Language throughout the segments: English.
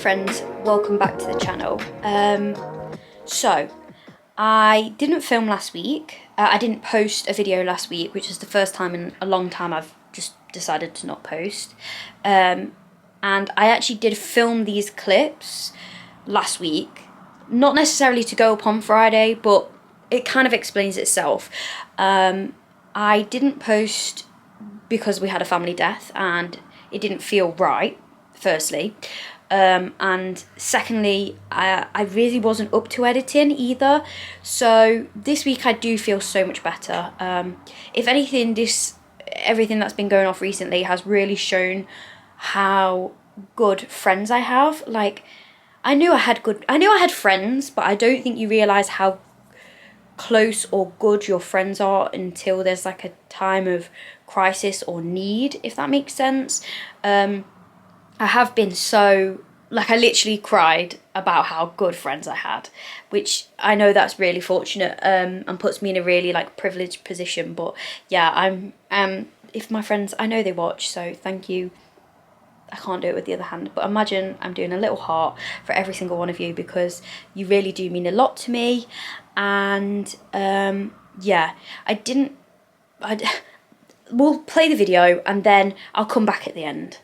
friends, welcome back to the channel. So I didn't film last week. I didn't post a video last week, which is the first time in a long time I've just decided to not post. And I actually did film these clips last week, not necessarily to go up on Friday, but it kind of explains itself. I didn't post because we had a family death and it didn't feel right, firstly. And secondly, I really wasn't up to editing either. So this week I do feel so much better. If anything, everything that's been going off recently has really shown how good friends I have. Like, I knew I had friends, but I don't think you realise how close or good your friends are until there's like a time of crisis or need, if that makes sense. I have been so, like, I literally cried about how good friends I had, which I know that's really fortunate, and puts me in a really like privileged position. But yeah, I'm if my friends, I know they watch, so thank you. I can't do it with the other hand, but imagine I'm doing a little heart for every single one of you, because you really do mean a lot to me. And yeah, we'll play the video and then I'll come back at the end.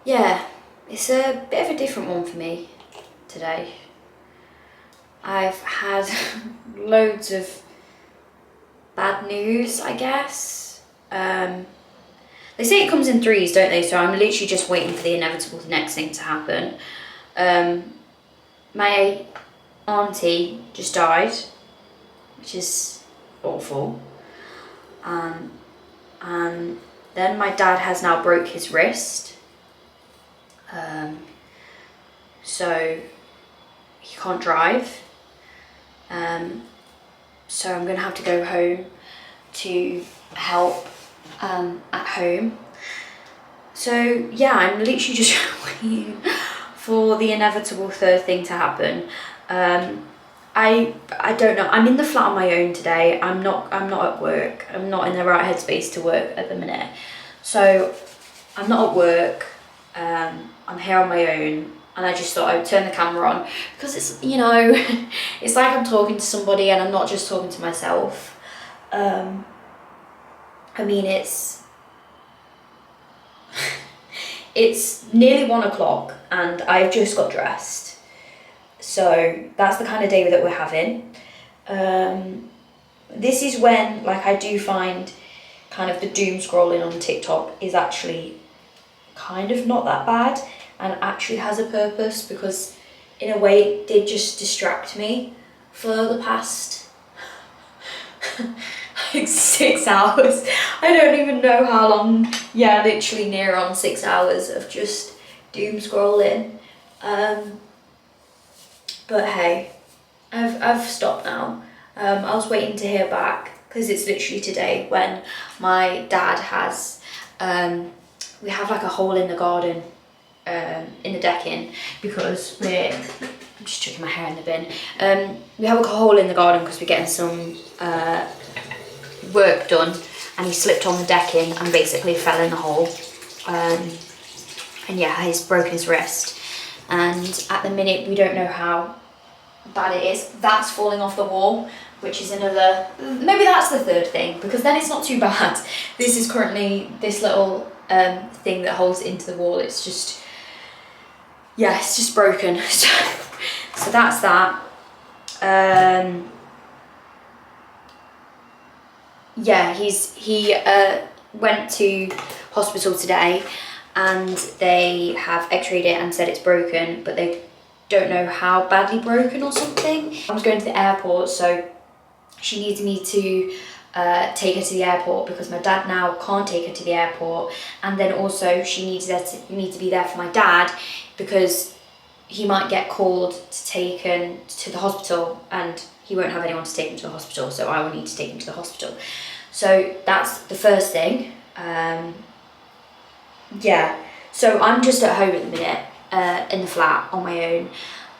Yeah, it's a bit of a different one for me today. I've had loads of bad news, I guess. They say it comes in threes, don't they? So I'm literally just waiting for the inevitable next thing to happen. My auntie just died, which is awful. And then my dad has now broke his wrist. So he can't drive. So I'm gonna have to go home to help at home. So yeah, I'm literally just waiting for the inevitable third thing to happen. I don't know. I'm in the flat on my own today. I'm not at work. I'm not in the right headspace to work at the minute. So I'm not at work. I'm here on my own, and I just thought I would turn the camera on because it's, you know, it's like I'm talking to somebody and I'm not just talking to myself. I mean, it's nearly 1 o'clock and I've just got dressed. So that's the kind of day that we're having. This is when, like, I do find kind of the doom scrolling on TikTok is actually kind of not that bad and actually has a purpose, because in a way it did just distract me for the past like 6 hours. I don't even know how long. Yeah, literally near on 6 hours of just doom scrolling. But hey, I've stopped now. I was waiting to hear back because it's literally today when my dad has we have like a hole in the garden, in the decking, because I'm just chucking my hair in the bin. We have a hole in the garden because we're getting some work done, and he slipped on the decking and basically fell in the hole. And yeah, he's broken his wrist. And at the minute, we don't know how bad it is. That's falling off the wall, which is another, maybe that's the third thing, because then it's not too bad. This is currently this little thing that holds it into the wall. It's just, yeah, it's just broken. So that's that. Yeah, he went to hospital today and they have x-rayed it and said it's broken, but they don't know how badly broken or something. I was going to the airport, so she needs me to take her to the airport because my dad now can't take her to the airport, and then also she needs me to be there for my dad because he might get called to taken to the hospital, and he won't have anyone to take him to the hospital, so I will need to take him to the hospital. So that's the first thing. Yeah, so I'm just at home at the minute, in the flat on my own,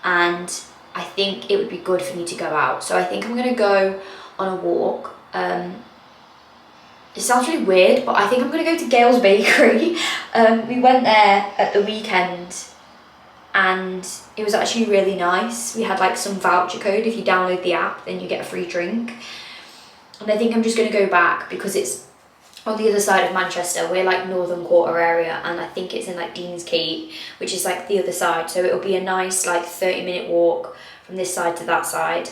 and I think it would be good for me to go out. So I think I'm gonna go on a walk. It sounds really weird, but I think I'm gonna go to Gail's Bakery. We went there at the weekend and it was actually really nice. We had like some voucher code. If you download the app, then you get a free drink. And I think I'm just gonna go back because it's on the other side of Manchester. We're like Northern Quarter area, and I think it's in like Deansgate, which is like the other side. So it'll be a nice like 30-minute walk from this side to that side.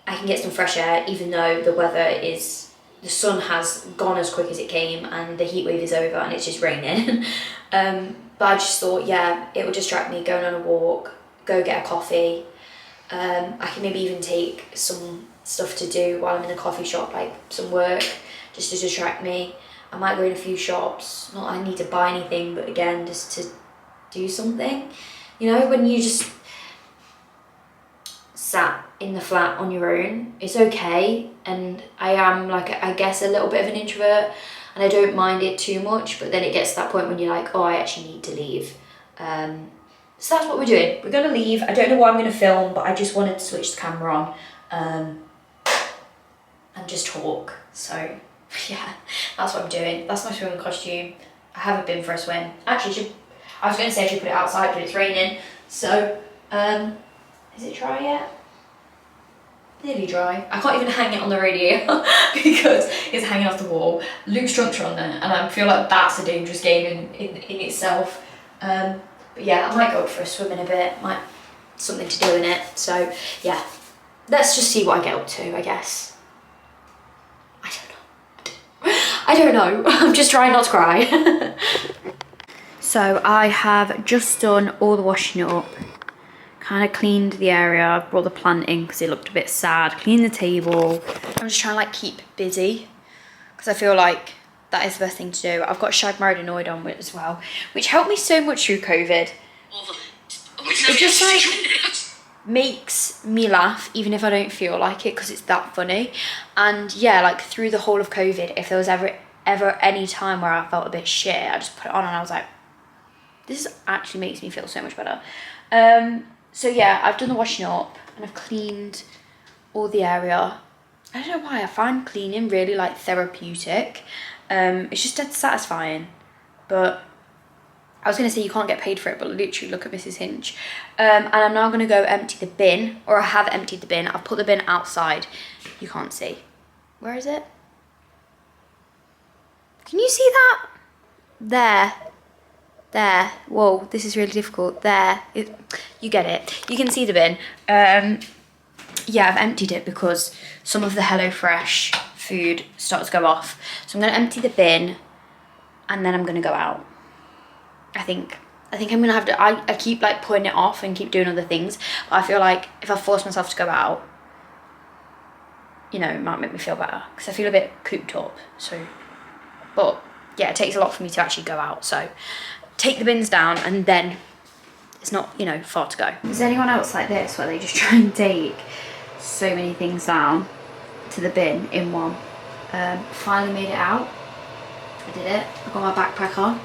I can get some fresh air, even though the weather is, the sun has gone as quick as it came and the heat wave is over and it's just raining. But I just thought, yeah, it would distract me going on a walk, go get a coffee. I can maybe even take some stuff to do while I'm in the coffee shop, like some work, just to distract me. I might go in a few shops, not that I need to buy anything, but again, just to do something. You know, when you just sat in the flat on your own, it's okay. And I am like, I guess, a little bit of an introvert, and I don't mind it too much, but then it gets to that point when you're like, oh, I actually need to leave. So that's what we're doing. We're gonna leave. I don't know what I'm gonna film, but I just wanted to switch the camera on and just talk. So yeah, that's what I'm doing. That's my swimming costume. I haven't been for a swim. Actually, I was gonna say I should put it outside, but it's raining. So, is it dry yet? Nearly dry. I can't even hang it on the radiator because it's hanging off the wall. Luke's trunks are on there, and I feel like that's a dangerous game in itself. But yeah, I might go up for a swim in a bit. Might something to do in it. So yeah, let's just see what I get up to, I guess. I don't know. I'm just trying not to cry. So I have just done all the washing up. Kind of cleaned the area, brought the plant in because it looked a bit sad, cleaned the table. I'm just trying to like keep busy because I feel like that is the best thing to do. I've got Shag Married Annoyed on with as well, which helped me so much through COVID. It just like makes me laugh even if I don't feel like it because it's that funny. And yeah, like through the whole of COVID, if there was ever any time where I felt a bit shit, I just put it on and I was like, this actually makes me feel so much better. So yeah, I've done the washing up and I've cleaned all the area. I don't know why, I find cleaning really like therapeutic. It's just dead satisfying. But I was going to say you can't get paid for it, but literally look at Mrs. Hinch. And I'm now going to go empty the bin, or I have emptied the bin. I've put the bin outside. You can't see. Where is it? Can you see that? There. Whoa, this is really difficult. There. You get it. You can see the bin. Yeah, I've emptied it because some of the HelloFresh food started to go off. So I'm going to empty the bin and then I'm going to go out. I think I'm going to have to... I keep like putting it off and keep doing other things. But I feel like if I force myself to go out, you know, it might make me feel better. Because I feel a bit cooped up. So, but yeah, it takes a lot for me to actually go out. So take the bins down and then it's not, you know, far to go. Is anyone else like this where they just try and take so many things down to the bin in one? Finally made it out. I did it. I got my backpack on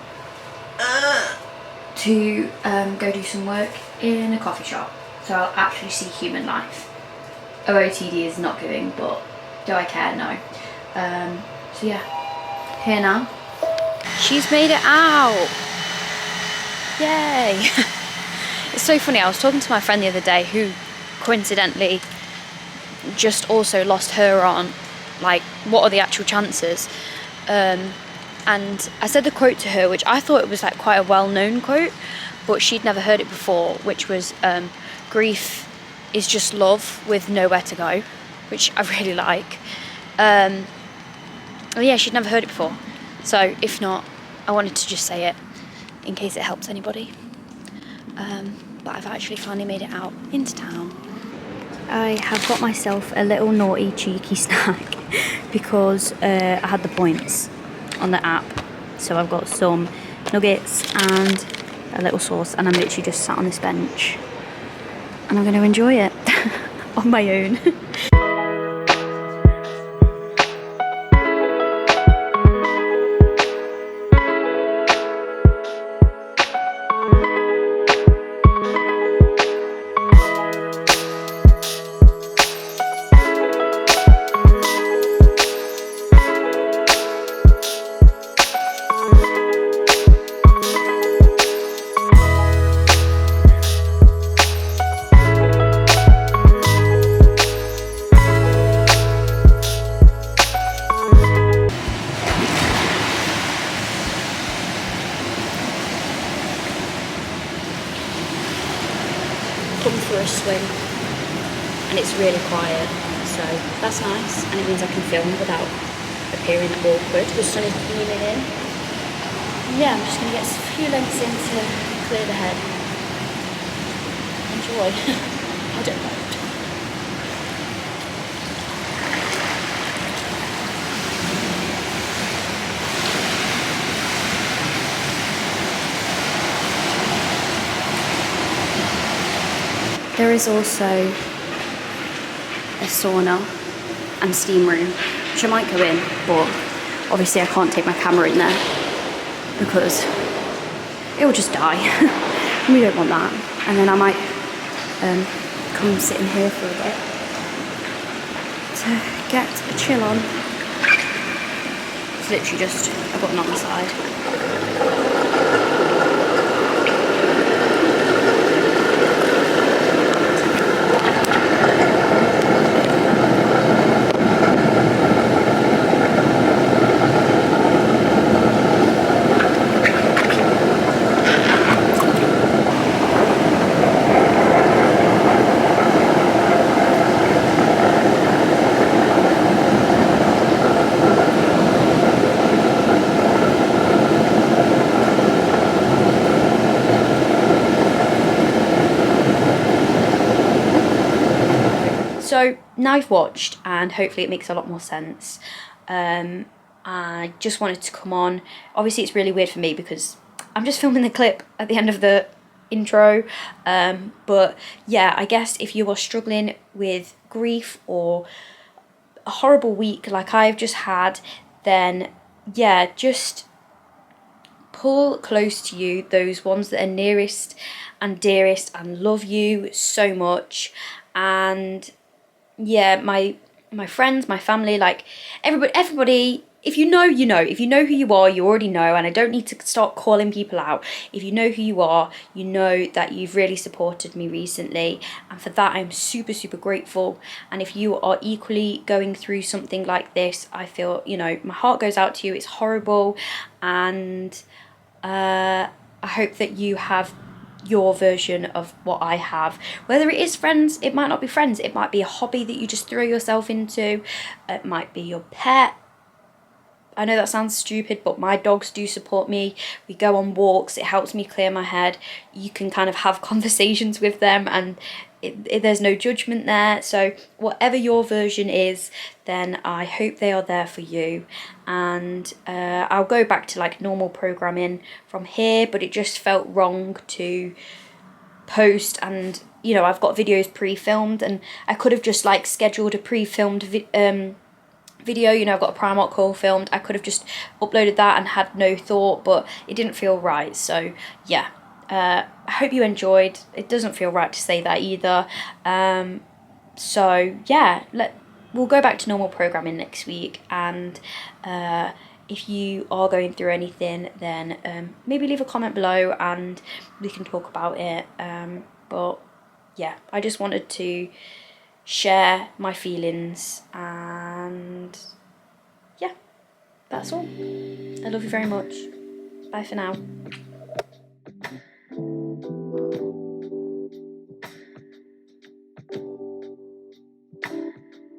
to go do some work in a coffee shop. So I'll actually see human life. OOTD is not giving, but do I care? No. So yeah, here now. She's made it out. Yay. It's so funny, I was talking to my friend the other day who coincidentally just also lost her aunt. Like, what are the actual chances? And I said the quote to her, which I thought it was like quite a well-known quote, but she'd never heard it before, which was grief is just love with nowhere to go, which I really like. Oh yeah, she'd never heard it before, so if not, I wanted to just say it in case it helps anybody. But I've actually finally made it out into town. I have got myself a little naughty cheeky snack because I had the points on the app. So I've got some nuggets and a little sauce, and I'm literally just sat on this bench and I'm going to enjoy it on my own. Come for a swim, and it's really quiet, so that's nice, and it means I can film without appearing awkward. The sun is beaming in. Yeah, I'm just going to get a few lengths in to clear the head. Enjoy. I don't know. There is also a sauna and steam room, which I might go in, but obviously I can't take my camera in there because it will just die. We don't want that. And then I might come sit in here for a bit to get a chill on. It's literally just a button on the side. So now I've watched, and hopefully it makes a lot more sense. I just wanted to come on. Obviously it's really weird for me because I'm just filming the clip at the end of the intro. But yeah, I guess if you are struggling with grief or a horrible week like I've just had, then yeah, just pull close to you those ones that are nearest and dearest and love you so much. And yeah, my friends, my family, like everybody, if you know, you know. If you know who you are, you already know, and I don't need to start calling people out. If you know who you are, you know that you've really supported me recently, and for that I'm super, super grateful. And if you are equally going through something like this, I feel, you know, my heart goes out to you. It's horrible, and I hope that you have your version of what I have. Whether it is friends, it might not be friends, it might be a hobby that you just throw yourself into, it might be your pet. I know that sounds stupid, but my dogs do support me. We go on walks, it helps me clear my head. You can kind of have conversations with them, and there's no judgment there. So whatever your version is, then I hope they are there for you. And I'll go back to like normal programming from here, but it just felt wrong to post, and you know, I've got videos pre-filmed, and I could have just like scheduled a pre-filmed video. You know, I've got a Primark haul filmed. I could have just uploaded that and had no thought, but it didn't feel right. So yeah, I hope you enjoyed. It doesn't feel right to say that either. So yeah, we'll go back to normal programming next week, and if you are going through anything, then maybe leave a comment below and we can talk about it. But yeah, I just wanted to share my feelings, and yeah, that's all. I love you very much. Bye for now.